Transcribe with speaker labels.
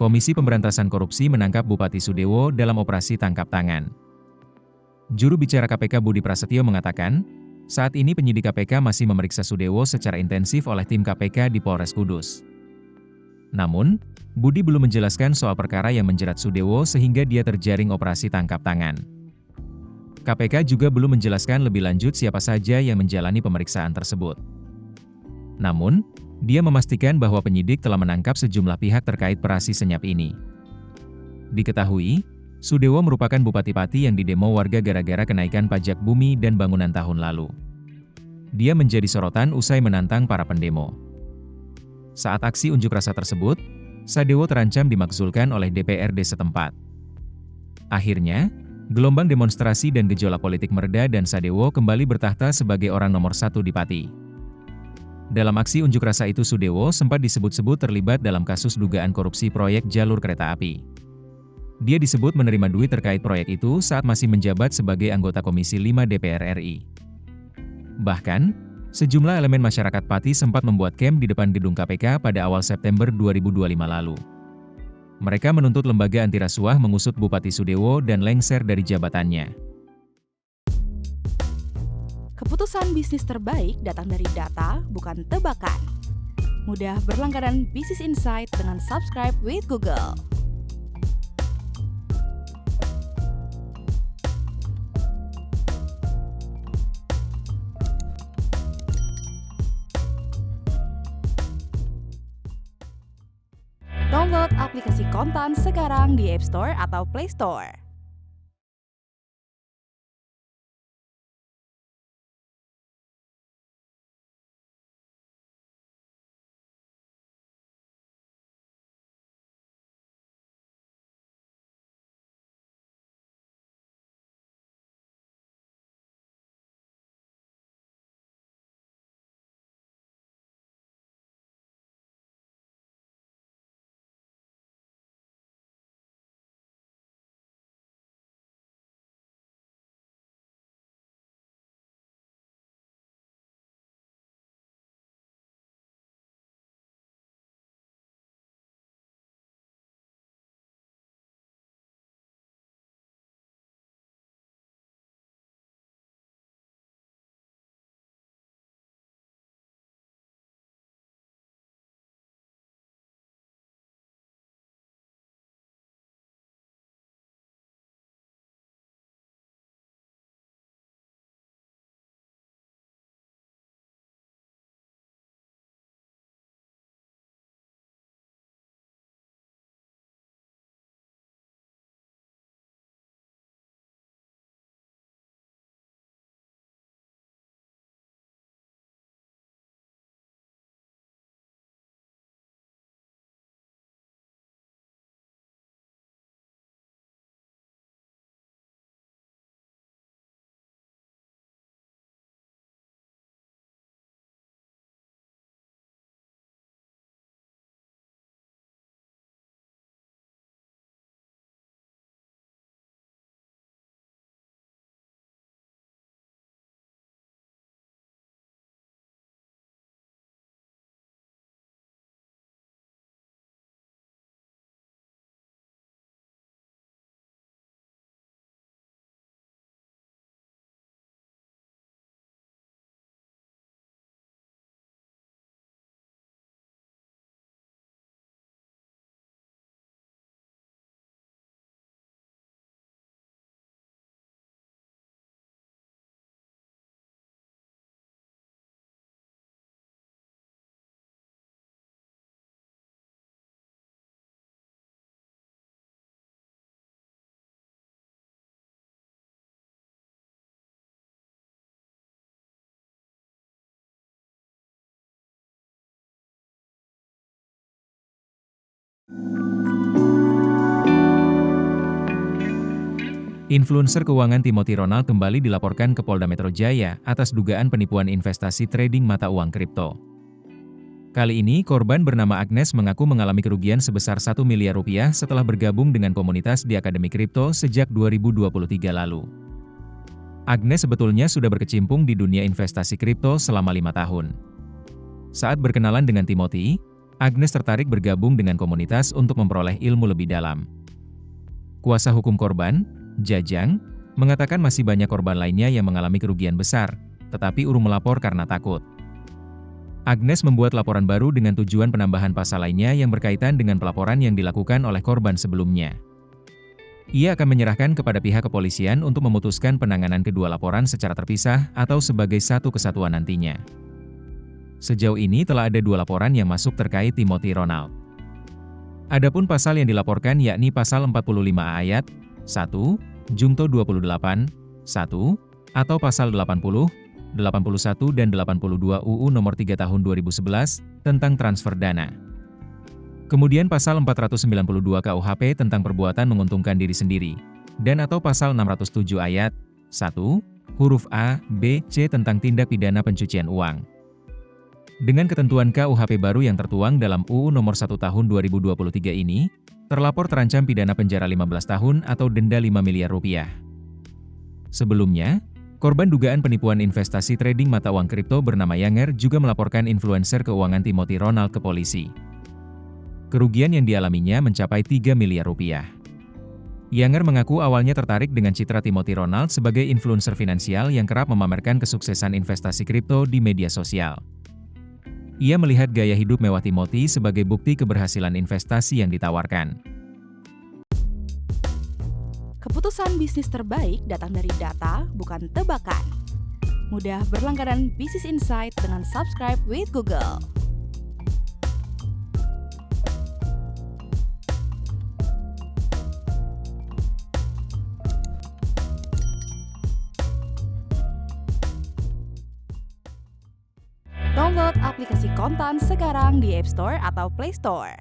Speaker 1: Komisi Pemberantasan Korupsi menangkap Bupati Sudewo dalam operasi tangkap tangan. Juru bicara KPK Budi Prasetyo mengatakan, saat ini penyidik KPK masih memeriksa Sudewo secara intensif oleh tim KPK di Polres Kudus. Namun, Budi belum menjelaskan soal perkara yang menjerat Sudewo sehingga dia terjaring operasi tangkap tangan. KPK juga belum menjelaskan lebih lanjut siapa saja yang menjalani pemeriksaan tersebut. Namun, dia memastikan bahwa penyidik telah menangkap sejumlah pihak terkait operasi senyap ini. Diketahui, Sudewo merupakan bupati-pati yang didemo warga gara-gara kenaikan pajak bumi dan bangunan tahun lalu. Dia menjadi sorotan usai menantang para pendemo. Saat aksi unjuk rasa tersebut, Sudewo terancam dimakzulkan oleh DPRD setempat. Akhirnya, gelombang demonstrasi dan gejolak politik mereda dan Sudewo kembali bertahta sebagai orang nomor satu di Pati. Dalam aksi unjuk rasa itu Sudewo sempat disebut-sebut terlibat dalam kasus dugaan korupsi proyek jalur kereta api. Dia disebut menerima duit terkait proyek itu saat masih menjabat sebagai anggota Komisi 5 DPR RI. Bahkan, sejumlah elemen masyarakat Pati sempat membuat camp di depan gedung KPK pada awal September 2025 lalu. Mereka menuntut lembaga anti rasuah mengusut Bupati Sudewo dan lengser dari jabatannya.
Speaker 2: Keputusan bisnis terbaik datang dari data, bukan tebakan. Mudah berlangganan Business Insight dengan subscribe with Google. Download aplikasi Kontan sekarang di App Store atau Play Store.
Speaker 1: Influencer keuangan Timothy Ronald kembali dilaporkan ke Polda Metro Jaya atas dugaan penipuan investasi trading mata uang kripto. Kali ini, korban bernama Agnes mengaku mengalami kerugian sebesar 1 miliar rupiah setelah bergabung dengan komunitas di Akademi Kripto sejak 2023 lalu. Agnes sebetulnya sudah berkecimpung di dunia investasi kripto selama 5 tahun. Saat berkenalan dengan Timothy, Agnes tertarik bergabung dengan komunitas untuk memperoleh ilmu lebih dalam. Kuasa hukum korban, Jajang, mengatakan masih banyak korban lainnya yang mengalami kerugian besar, tetapi urung melapor karena takut. Agnes membuat laporan baru dengan tujuan penambahan pasal lainnya yang berkaitan dengan pelaporan yang dilakukan oleh korban sebelumnya. Ia akan menyerahkan kepada pihak kepolisian untuk memutuskan penanganan kedua laporan secara terpisah atau sebagai satu kesatuan nantinya. Sejauh ini telah ada 2 laporan yang masuk terkait Timothy Ronald. Adapun pasal yang dilaporkan yakni pasal 45 ayat 1, Jungto 28, 1, atau pasal 80, 81 dan 82 UU Nomor 3 Tahun 2011 tentang transfer dana. Kemudian pasal 492 KUHP tentang perbuatan menguntungkan diri sendiri, dan atau pasal 607 ayat 1, huruf A, B, C tentang tindak pidana pencucian uang. Dengan ketentuan KUHP baru yang tertuang dalam UU Nomor 1 Tahun 2023 ini, terlapor terancam pidana penjara 15 tahun atau denda 5 miliar rupiah. Sebelumnya, korban dugaan penipuan investasi trading mata uang kripto bernama Yanger juga melaporkan influencer keuangan Timothy Ronald ke polisi. Kerugian yang dialaminya mencapai 3 miliar rupiah. Yanger mengaku awalnya tertarik dengan citra Timothy Ronald sebagai influencer finansial yang kerap memamerkan kesuksesan investasi kripto di media sosial. Ia melihat gaya hidup mewah Timothy sebagai bukti keberhasilan investasi yang ditawarkan.
Speaker 2: Keputusan bisnis terbaik datang dari data, bukan tebakan. Mudah berlangganan Business Insight dengan subscribe with Google. Download aplikasi Kontan sekarang di App Store atau Play Store.